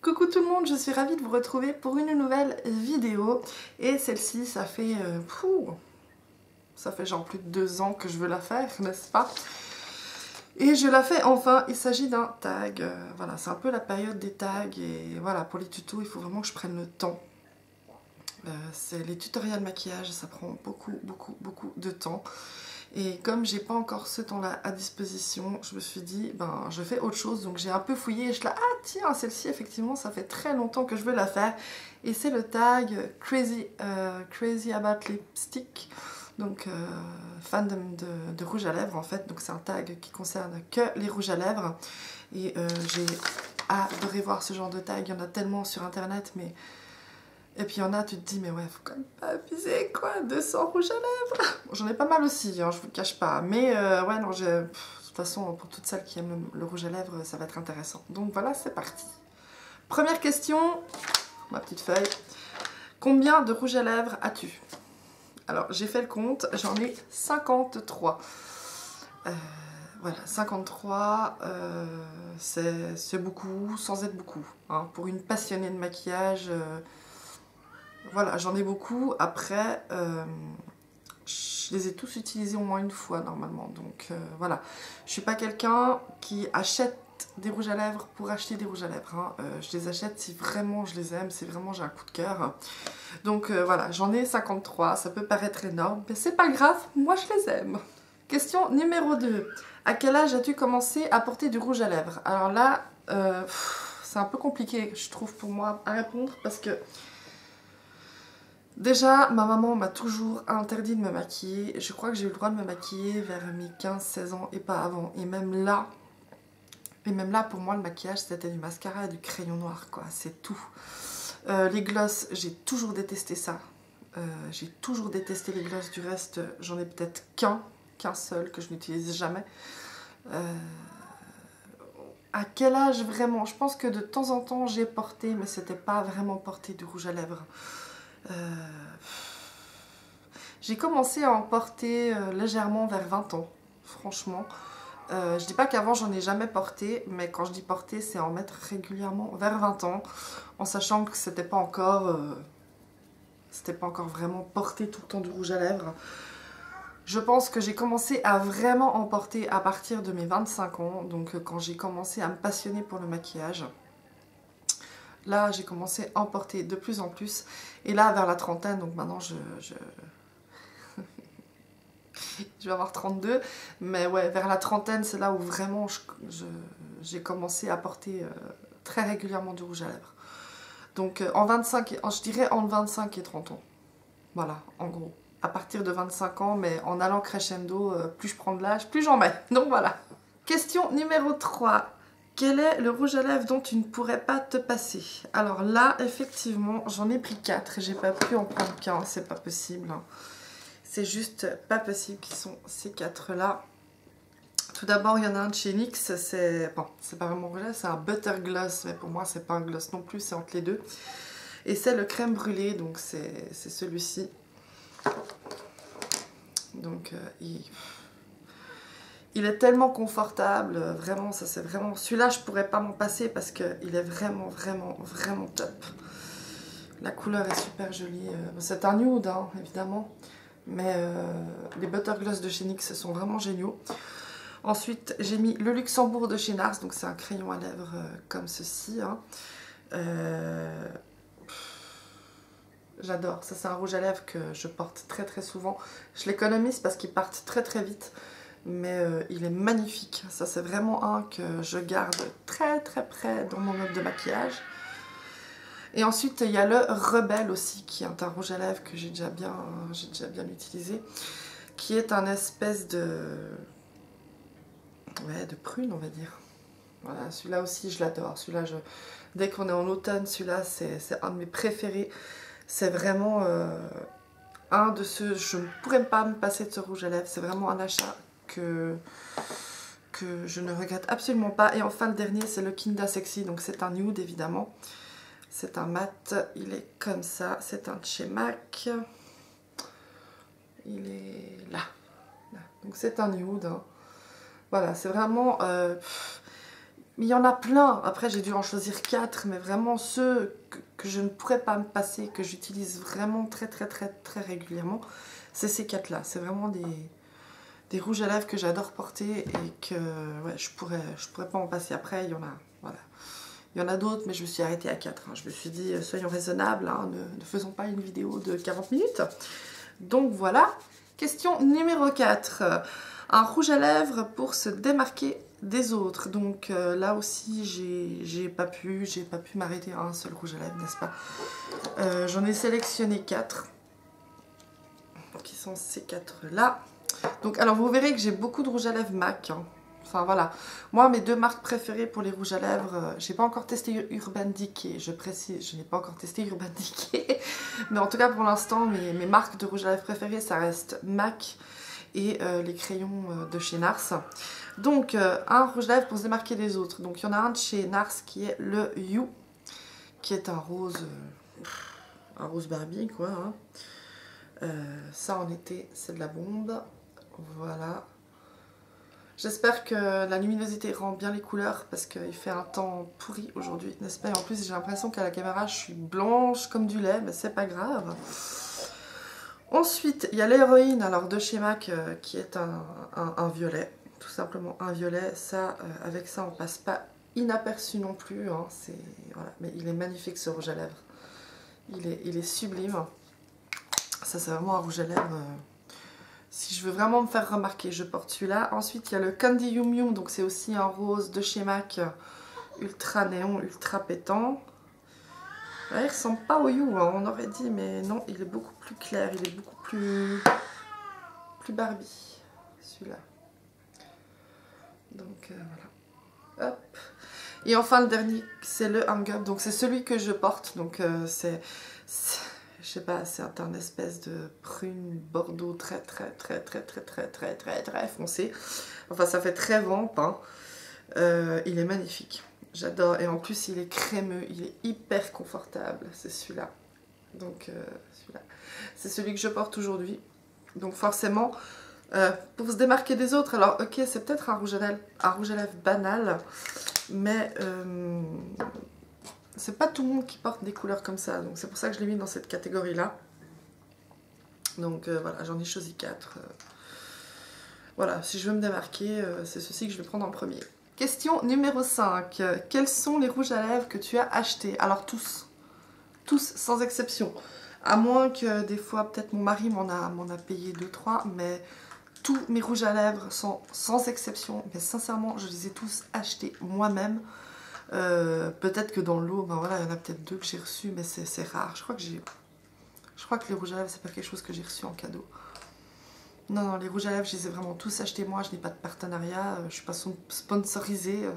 Coucou tout le monde, je suis ravie de vous retrouver pour une nouvelle vidéo. Et celle-ci, ça fait genre plus de 2 ans que je veux la faire, n'est-ce pas? Et je la fais enfin, il s'agit d'un tag. Voilà, c'est un peu la période des tags et voilà, pour les tutos, il faut vraiment que je prenne le temps. C'est les tutoriels maquillage, ça prend beaucoup de temps. Et comme j'ai pas encore ce temps-là à disposition, je me suis dit, ben je fais autre chose. Donc j'ai un peu fouillé et je là, ah tiens, celle-ci effectivement, ça fait très longtemps que je veux la faire. Et c'est le tag Crazy About Lipstick. Donc fan de rouge à lèvres en fait. Donc c'est un tag qui concerne que les rouges à lèvres. Et j'ai adoré voir ce genre de tag. Il y en a tellement sur internet, mais... Et puis il y en a, tu te dis, mais ouais, faut quand même pas abuser, quoi, 200 rouges à lèvres. Bon, j'en ai pas mal aussi, hein, je vous le cache pas. Mais ouais, non, de toute façon, pour toutes celles qui aiment le rouge à lèvres, ça va être intéressant. Donc voilà, c'est parti. Première question, ma petite feuille. Combien de rouges à lèvres as-tu? Alors, j'ai fait le compte, j'en ai 53. Voilà, 53, c'est beaucoup, sans être beaucoup. Hein. Pour une passionnée de maquillage... Voilà, j'en ai beaucoup. Après, je les ai tous utilisés au moins une fois normalement. Donc voilà, je suis pas quelqu'un qui achète des rouges à lèvres pour acheter des rouges à lèvres. Hein. Je les achète si vraiment je les aime, si vraiment j'ai un coup de cœur. Donc voilà, j'en ai 53. Ça peut paraître énorme, mais c'est pas grave, moi je les aime. Question numéro 2. À quel âge as-tu commencé à porter du rouge à lèvres? Alors là, c'est un peu compliqué, je trouve, pour moi à répondre parce que déjà, ma maman m'a toujours interdit de me maquiller. Je crois que j'ai eu le droit de me maquiller vers mes 15-16 ans et pas avant. Et même là, pour moi, le maquillage, c'était du mascara et du crayon noir, quoi. C'est tout. Les glosses, j'ai toujours détesté ça. J'ai toujours détesté les glosses. Du reste, j'en ai peut-être qu'un seul que je n'utilise jamais. À quel âge vraiment? Je pense que de temps en temps, j'ai porté, mais c'était pas vraiment porté du rouge à lèvres. J'ai commencé à en porter légèrement vers 20 ans, franchement. Je dis pas qu'avant j'en ai jamais porté, mais quand je dis porter, c'est en mettre régulièrement vers 20 ans, en sachant que c'était pas encore vraiment porté tout le temps du rouge à lèvres. Je pense que j'ai commencé à vraiment en porter à partir de mes 25 ans, donc quand j'ai commencé à me passionner pour le maquillage. Là, j'ai commencé à en porter de plus en plus. Et là, vers la trentaine, donc maintenant, je vais avoir 32. Mais ouais, vers la trentaine, c'est là où vraiment j'ai commencé à porter très régulièrement du rouge à lèvres. Donc, je dirais entre 25 et 30 ans. Voilà, en gros. À partir de 25 ans, mais en allant crescendo, plus je prends de l'âge, plus j'en mets. Donc voilà. Question numéro 3. Quel est le rouge à lèvres dont tu ne pourrais pas te passer? Alors là, effectivement, j'en ai pris 4 et j'ai pas pu en prendre qu'un, c'est pas possible. C'est juste pas possible qu'ils sont ces 4-là. Tout d'abord, il y en a un de chez NYX, c'est pas vraiment rouge, c'est un butter gloss, mais pour moi, c'est pas un gloss non plus, c'est entre les deux. Et c'est le crème brûlée, donc c'est celui-ci. Donc, il est tellement confortable, vraiment, ça c'est vraiment... Celui-là, je pourrais pas m'en passer parce qu'il est vraiment top. La couleur est super jolie. C'est un nude, hein, évidemment. Mais les Butter Gloss de chez NYX sont vraiment géniaux. Ensuite, j'ai mis le Luxembourg de chez NARS. Donc c'est un crayon à lèvres comme ceci. Hein. J'adore. Ça, c'est un rouge à lèvres que je porte très souvent. Je l'économise parce qu'il part très vite. Mais il est magnifique. Ça, c'est vraiment un que je garde très près dans mon meuble de maquillage. Et ensuite, il y a le Rebelle aussi, qui est un rouge à lèvres que j'ai déjà bien utilisé. Qui est un espèce de... Ouais, de prune, on va dire. Voilà, celui-là aussi, je l'adore. Celui-là, dès qu'on est en automne, celui-là, c'est un de mes préférés. C'est vraiment un de ceux... Je ne pourrais pas me passer de ce rouge à lèvres. C'est vraiment un achat que je ne regrette absolument pas. Et enfin, le dernier, c'est le Kinda Sexy. Donc, c'est un nude, évidemment. C'est un mat. Il est comme ça. C'est un de chez MAC. Il est là. Donc, c'est un nude. Hein. Voilà, c'est vraiment... Mais il y en a plein. Après, j'ai dû en choisir 4, mais vraiment ceux que je ne pourrais pas me passer, que j'utilise vraiment très régulièrement, c'est ces 4-là. C'est vraiment des rouges à lèvres que j'adore porter et que ouais, je pourrais pas en passer. Après, il y en a, voilà. Il y en a d'autres, mais je me suis arrêtée à 4. Hein. Je me suis dit, soyons raisonnables, hein, ne faisons pas une vidéo de 40 minutes. Donc voilà. Question numéro 4. Un rouge à lèvres pour se démarquer des autres. Donc là aussi, j'ai pas pu m'arrêter à un seul rouge à lèvres, n'est-ce pas? J'en ai sélectionné 4. Qui sont ces 4-là. Donc alors vous verrez que j'ai beaucoup de rouge à lèvres MAC. Hein. Enfin voilà, moi mes 2 marques préférées pour les rouges à lèvres, j'ai pas encore testé Urban Decay, je précise, je n'ai pas encore testé Urban Decay, mais en tout cas pour l'instant mes marques de rouge à lèvres préférées ça reste MAC et les crayons de chez NARS. Donc un rouge à lèvres pour se démarquer des autres, donc il y en a un de chez NARS qui est le You, qui est un rose Barbie quoi. Hein. Ça en été c'est de la bombe, voilà. J'espère que la luminosité rend bien les couleurs parce qu'il fait un temps pourri aujourd'hui, n'est-ce pas? Et en plus, j'ai l'impression qu'à la caméra, je suis blanche comme du lait, mais c'est pas grave. Ensuite, il y a l'héroïne, alors de chez MAC, qui est un violet, tout simplement un violet. Ça, avec ça, on passe pas inaperçu non plus. Hein, voilà. Mais il est magnifique ce rouge à lèvres. Il est sublime. Ça, c'est vraiment un rouge à lèvres. Si je veux vraiment me faire remarquer, je porte celui-là. Ensuite, il y a le Candy Yum Yum. Donc, c'est aussi un rose de chez MAC. Ultra néon, ultra pétant. Ouais, il ressemble pas au You, hein, on aurait dit. Mais non, il est beaucoup plus clair. Il est beaucoup plus Barbie, celui-là. Donc, voilà. Hop. Et enfin, le dernier, c'est le Hang Up. Donc, c'est celui que je porte. Donc, je sais pas, c'est un espèce de prune bordeaux très foncé. Enfin, ça fait très vampe. Hein. Il est magnifique. J'adore. Et en plus, il est crémeux. Il est hyper confortable. C'est celui-là. Donc, celui-là. C'est celui que je porte aujourd'hui. Donc, forcément, pour se démarquer des autres, alors, ok, c'est peut-être un rouge à lèvres banal. Mais c'est pas tout le monde qui porte des couleurs comme ça, donc c'est pour ça que je l'ai mis dans cette catégorie-là. Donc voilà, j'en ai choisi 4. Voilà, si je veux me démarquer, c'est ceci que je vais prendre en premier. Question numéro 5. Quels sont les rouges à lèvres que tu as achetés? Alors tous. Tous, sans exception. À moins que des fois, peut-être mon mari m'en a payé 2-3, mais tous mes rouges à lèvres sont sans exception. Mais sincèrement, je les ai tous achetés moi-même. Peut-être que dans le lot, ben voilà, il y en a peut-être 2 que j'ai reçus, mais c'est rare. Je crois que les rouges à lèvres, c'est pas quelque chose que j'ai reçu en cadeau. Non, non, les rouges à lèvres, je les ai vraiment tous achetés moi. Je n'ai pas de partenariat, je suis pas sponsorisée.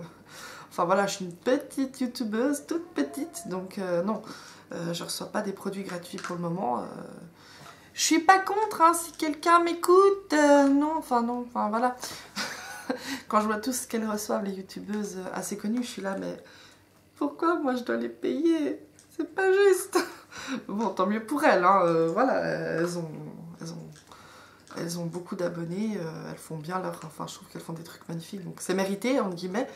Enfin voilà, je suis une petite youtubeuse, toute petite, donc non, je reçois pas des produits gratuits pour le moment. Je suis pas contre, hein, si quelqu'un m'écoute, non, voilà. Quand je vois tout ce qu'elles reçoivent, les youtubeuses assez connues, je suis là, mais pourquoi moi je dois les payer? C'est pas juste. Bon, tant mieux pour elles, hein, voilà, elles ont beaucoup d'abonnés, elles font bien leur... Enfin, je trouve qu'elles font des trucs magnifiques, donc c'est mérité, entre guillemets.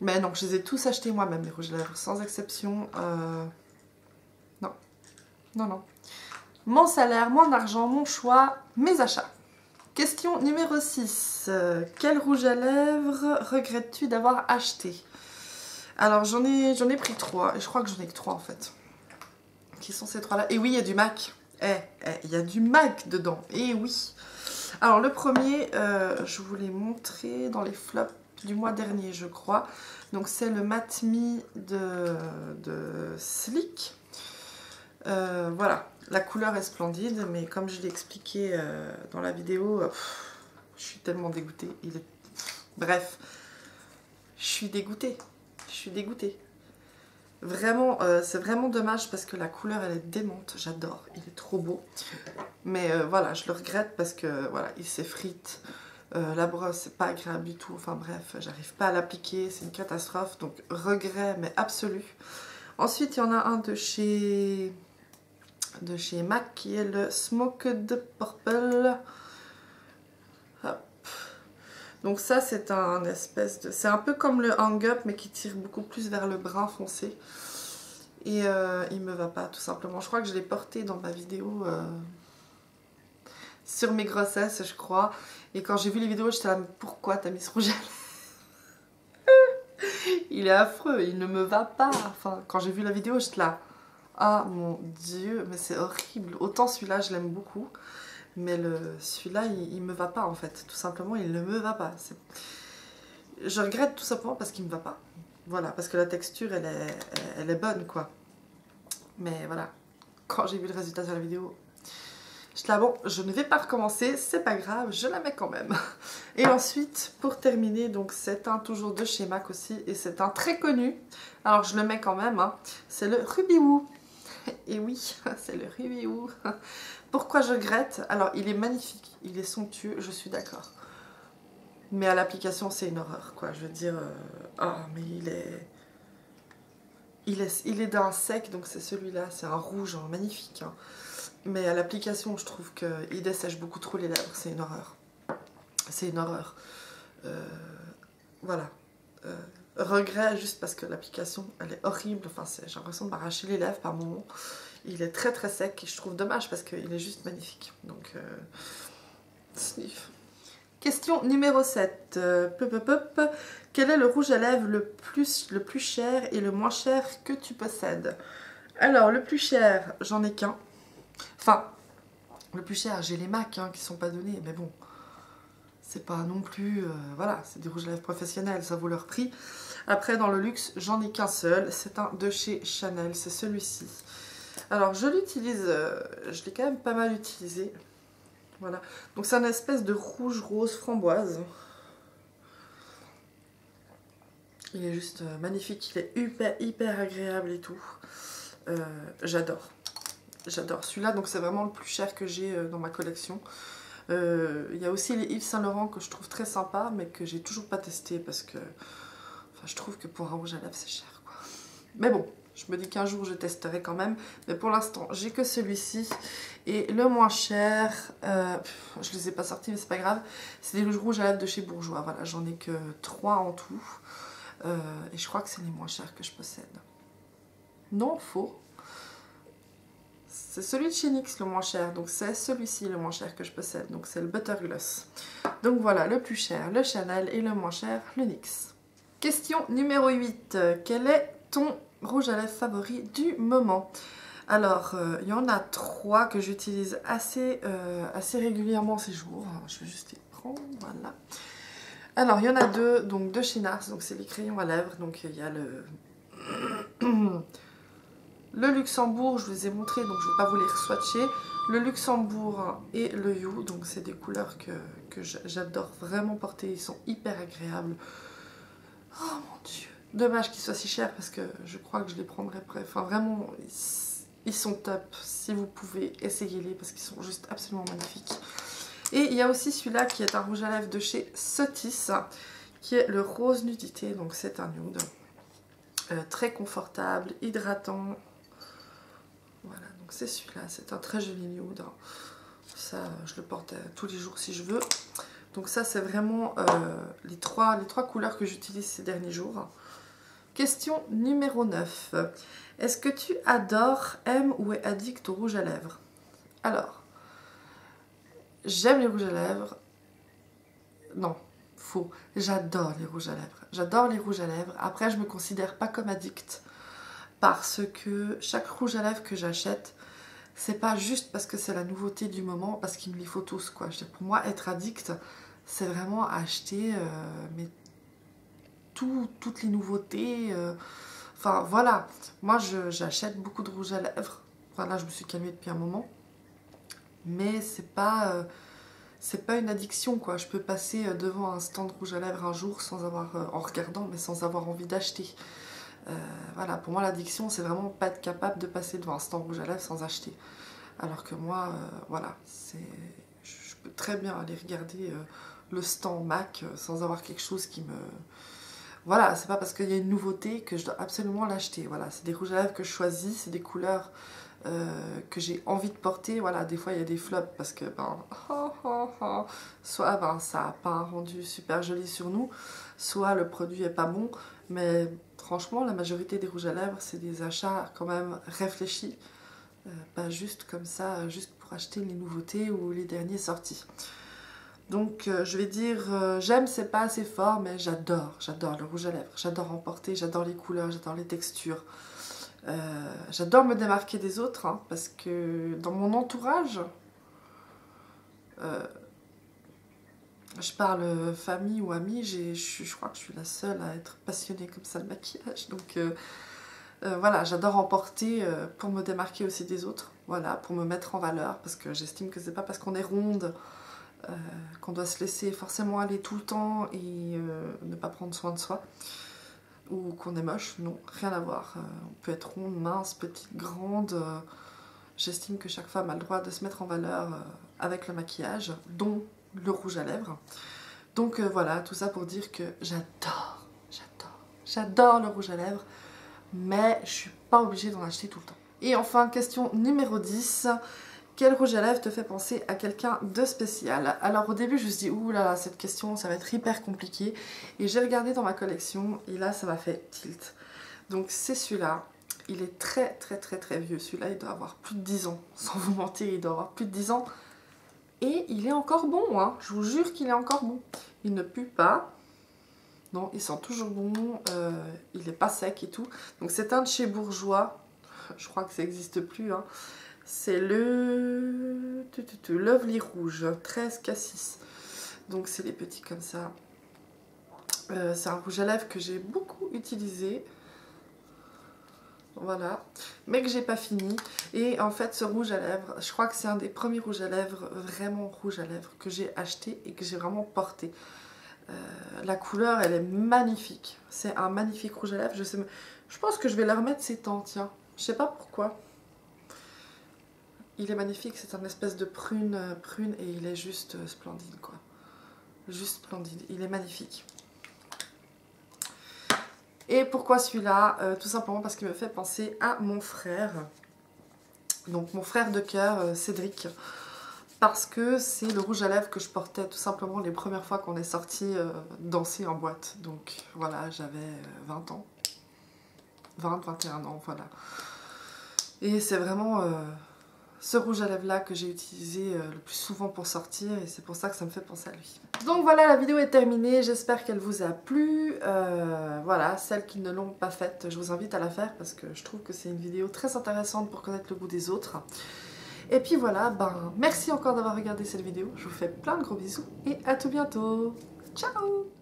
Mais non, je les ai tous achetés moi-même, les rouges à lèvres, sans exception. Non, non, non. Mon salaire, mon argent, mon choix, mes achats. Question numéro 6. Quel rouge à lèvres regrettes-tu d'avoir acheté? Alors, j'en ai pris 3, et je crois que j'en ai que 3 en fait. Qui sont ces 3-là? Et oui, il y a du MAC. Il y a du MAC dedans. Et oui. Alors, le premier, je vous l'ai montré dans les flops du mois dernier, je crois. Donc, c'est le Matte Me de Sleek. Voilà. La couleur est splendide, mais comme je l'ai expliqué dans la vidéo, je suis tellement dégoûtée. Bref, je suis dégoûtée. Je suis dégoûtée. Vraiment, c'est vraiment dommage parce que la couleur, elle est démente. J'adore, il est trop beau. Mais voilà, je le regrette parce que voilà, il s'effrite. La brosse, c'est pas agréable du tout. Enfin bref, j'arrive pas à l'appliquer. C'est une catastrophe. Donc, regret, mais absolu. Ensuite, il y en a un de chez MAC qui est le Smoked Purple. Hop. Donc ça, c'est un espèce de... C'est un peu comme le Hang Up, mais qui tire beaucoup plus vers le brun foncé. Et il me va pas, tout simplement. Je crois que je l'ai porté dans ma vidéo sur mes grossesses, je crois. Et quand j'ai vu les vidéos, j'étais là, mais pourquoi t'as mis ce rouge à lèvres? Il est affreux, il ne me va pas. Enfin, quand j'ai vu la vidéo, j'étais là, ah mon Dieu, mais c'est horrible. Autant celui-là, je l'aime beaucoup. Mais celui-là, il me va pas en fait. Tout simplement, il ne me va pas. Je regrette tout simplement parce qu'il me va pas. Voilà, parce que la texture, elle est bonne, quoi. Mais voilà, quand j'ai vu le résultat sur la vidéo, j'étais là, bon, je ne vais pas recommencer, c'est pas grave, je la mets quand même. Et ensuite, pour terminer, donc c'est un toujours de chez MAC aussi, et c'est un très connu. Alors, je le mets quand même, hein. C'est le Ruby Woo. Et oui, c'est le Ruby Woo. Pourquoi je regrette? Alors, il est magnifique, il est somptueux, je suis d'accord. Mais à l'application, c'est une horreur, quoi. Je veux dire, ah, mais il est d'un sec, donc c'est celui-là, c'est un rouge hein, magnifique. Hein. Mais à l'application, je trouve qu'il dessèche beaucoup trop les lèvres, c'est une horreur. C'est une horreur. Voilà. Regret juste parce que l'application, elle est horrible. Enfin, j'ai l'impression de m'arracher les lèvres par moments. Il est très très sec et je trouve dommage parce qu'il est juste magnifique. Donc, sniff. Question numéro 7. Quel est le rouge à lèvres le plus cher et le moins cher que tu possèdes? Alors, le plus cher, j'en ai qu'un. Enfin, le plus cher, j'ai les MAC hein, qui sont pas donnés, mais bon, c'est pas non plus... voilà, c'est des rouges à lèvres professionnels, ça vaut leur prix. Après, dans le luxe, j'en ai qu'un seul, c'est un de chez Chanel, c'est celui-ci. Alors, je l'utilise, je l'ai quand même pas mal utilisé. Voilà, donc c'est une espèce de rouge rose framboise. Il est juste magnifique, il est hyper agréable et tout. J'adore. J'adore celui-là, donc c'est vraiment le plus cher que j'ai dans ma collection. Il y a aussi les Yves Saint Laurent que je trouve très sympa, mais que j'ai toujours pas testé parce que enfin, je trouve que pour un rouge à lèvres c'est cher quoi. Mais bon, je me dis qu'un jour je testerai quand même. Mais pour l'instant, j'ai que celui-ci. Et le moins cher, je les ai pas sortis, mais c'est pas grave. C'est des rouges à lèvres de chez Bourjois. Voilà, j'en ai que 3 en tout. Et je crois que c'est les moins chers que je possède. Non, faux. C'est celui de chez NYX le moins cher, donc c'est celui-ci le moins cher que je possède, donc c'est le Butter Gloss. Donc voilà, le plus cher, le Chanel, et le moins cher, le NYX. Question numéro 8. Quel est ton rouge à lèvres favori du moment? Alors, il y en a 3 que j'utilise assez régulièrement ces jours. Je vais juste les prendre, voilà. Alors, il y en a 2, donc de chez NARS, donc c'est les crayons à lèvres, donc il y a le... Le Luxembourg, je vous les ai montrés, donc je ne vais pas vous les swatcher. Le Luxembourg et le You, donc c'est des couleurs que j'adore vraiment porter. Ils sont hyper agréables. Oh mon Dieu. Dommage qu'ils soient si chers parce que je crois que je les prendrais près. Enfin vraiment, ils sont top. Si vous pouvez, essayez-les parce qu'ils sont juste absolument magnifiques. Et il y a aussi celui-là qui est un rouge à lèvres de chez Sotis, qui est le Rose Nudité. Donc c'est un nude. Très confortable, hydratant. Voilà, donc c'est celui-là, c'est un très joli nude. Ça, je le porte tous les jours si je veux. Donc ça, c'est vraiment les trois couleurs que j'utilise ces derniers jours. Question numéro 9. Est-ce que tu adores, aimes ou es addict au rouge à lèvres? Alors, j'aime les rouges à lèvres. Non, faux. J'adore les rouges à lèvres. J'adore les rouges à lèvres. Après, je ne me considère pas comme addict. Parce que chaque rouge à lèvres que j'achète, c'est pas juste parce que c'est la nouveauté du moment, parce qu'il me les faut tous, quoi. Je veux dire, pour moi, être addict, c'est vraiment acheter mais toutes les nouveautés. Enfin, voilà. Moi, j'achète beaucoup de rouge à lèvres. Voilà, je me suis calmée depuis un moment. Mais c'est pas une addiction, quoi. Je peux passer devant un stand rouge à lèvres un jour sans avoir, en regardant, mais sans avoir envie d'acheter. Voilà, pour moi l'addiction c'est vraiment pas être capable de passer devant un stand rouge à lèvres sans acheter. Alors que moi, voilà, je peux très bien aller regarder le stand MAC sans avoir quelque chose qui me... Voilà, c'est pas parce qu'il y a une nouveauté que je dois absolument l'acheter. Voilà, c'est des rouges à lèvres que je choisis, c'est des couleurs que j'ai envie de porter. Voilà, des fois il y a des flops parce que soit ça n'a pas un rendu super joli sur nous, soit le produit est pas bon, mais franchement la majorité des rouges à lèvres c'est des achats quand même réfléchis, pas juste comme ça, juste pour acheter les nouveautés ou les derniers sortis. Donc je vais dire, j'aime, c'est pas assez fort, mais j'adore le rouge à lèvres, j'adore en porter, j'adore les couleurs, j'adore les textures. J'adore me démarquer des autres, hein, parce que dans mon entourage, je parle famille ou amis, je crois que je suis la seule à être passionnée comme ça de maquillage. Donc voilà, j'adore en porter pour me démarquer aussi des autres, voilà, pour me mettre en valeur, parce que j'estime que c'est pas parce qu'on est ronde qu'on doit se laisser forcément aller tout le temps et ne pas prendre soin de soi. Ou qu'on est moche, non, rien à voir. On peut être ronde, mince, petite, grande. J'estime que chaque femme a le droit de se mettre en valeur avec le maquillage, dont le rouge à lèvres. Donc voilà, tout ça pour dire que j'adore le rouge à lèvres, mais je suis pas obligée d'en acheter tout le temps. Et enfin, question numéro 10. Quel rouge à lèvres te fait penser à quelqu'un de spécial? Alors au début je me suis dit, ouh là là, cette question ça va être hyper compliqué. Et j'ai regardé dans ma collection et là ça m'a fait tilt. Donc c'est celui-là. Il est très vieux. Celui-là il doit avoir plus de 10 ans. Sans vous mentir, il doit avoir plus de 10 ans. Et il est encore bon, hein. Je vous jure qu'il est encore bon. Il ne pue pas. Non, il sent toujours bon. Il n'est pas sec et tout. Donc c'est un de chez Bourjois. Je crois que ça n'existe plus, hein. C'est le Lovely Rouge, 13 Cassis. Donc c'est les petits comme ça. C'est un rouge à lèvres que j'ai beaucoup utilisé. Voilà. Mais que j'ai pas fini. Et en fait ce rouge à lèvres, je crois que c'est un des premiers rouges à lèvres, vraiment rouge à lèvres, que j'ai acheté et que j'ai vraiment porté. La couleur elle est magnifique. C'est un magnifique rouge à lèvres. Je pense que je vais la remettre ces temps, tiens. Je sais pas pourquoi. Il est magnifique, c'est un espèce de prune et il est juste splendide, quoi. Juste splendide, il est magnifique. Et pourquoi celui-là? Tout simplement parce qu'il me fait penser à mon frère. Donc mon frère de cœur, Cédric. Parce que c'est le rouge à lèvres que je portais tout simplement les premières fois qu'on est sorti danser en boîte. Donc voilà, j'avais 20 ans. 20, 21 ans, voilà. Et c'est vraiment... ce rouge à lèvres là que j'ai utilisé le plus souvent pour sortir et c'est pour ça que ça me fait penser à lui. Donc voilà, la vidéo est terminée, j'espère qu'elle vous a plu. Voilà, celles qui ne l'ont pas faite, je vous invite à la faire parce que je trouve que c'est une vidéo très intéressante pour connaître le goût des autres. Et puis voilà, merci encore d'avoir regardé cette vidéo, je vous fais plein de gros bisous et à tout bientôt. Ciao!